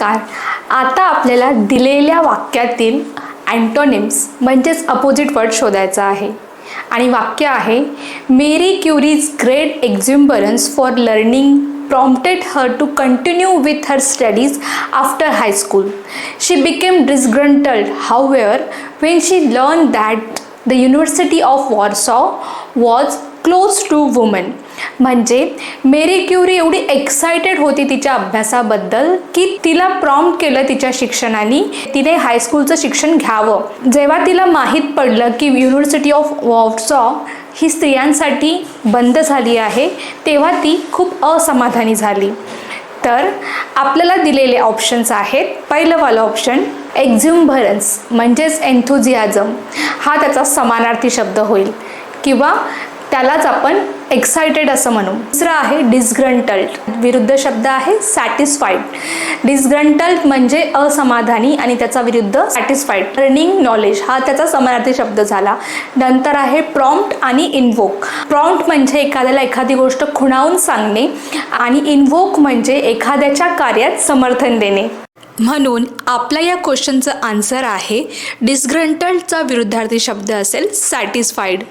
नमस्कार. आता आपल्याला दिलेल्या वाक्यातील अँटोनिम्स म्हणजेच अपोजिट वर्ड शोधायचा आहे. आणि वाक्य आहे, Marie Curie's great exuberance for learning prompted her to continue with her studies after high school. She became disgruntled, however, when she learned that the University of Warsaw was closed to women. म्हणजे Marie Curie एवढी excited होती तिच्या अभ्यासाबद्दल की तिला prompt केलं तिच्या शिक्षणाने तिने हायस्कूलचं शिक्षण घ्यावं. जेव्हा तिला माहीत पडलं की युनिव्हर्सिटी ऑफ वॉर्सॉ ही स्त्रियांसाठी बंद झाली आहे तेव्हा ती खूप असमाधानी झाली. तर आपल्याला दिलेले ऑप्शन्स आहेत. पहिलं वाला ऑप्शन एक्झ्युम्बरन्स म्हणजेच एन्थुझियाझम हा त्याचा समानार्थी शब्द होईल किंवा त्यालाच आपण एक्सायटेड असं म्हणू. दुसरं आहे डिस्ग्रंटल्ड, विरुद्ध शब्द आहे सॅटिस्फाईड. डिस्ग्रंटल्ड म्हणजे असमाधानी आणि त्याचा विरुद्ध सॅटिस्फाईड. लर्निंग नॉलेज हा त्याचा समानार्थी शब्द झाला. नंतर आहे प्रॉम्प्ट आणि इन्व्होक. प्रॉम्प्ट म्हणजे एखाद्याला एखादी गोष्ट खुणावून सांगणे आणि इन्व्होक म्हणजे एखाद्याच्या कार्यात समर्थन देणे. म्हणून आपल्या या क्वेश्चनचं आन्सर आहे डिस्ग्रंटल्डचा विरुद्धार्थी शब्द असेल सॅटिस्फाईड.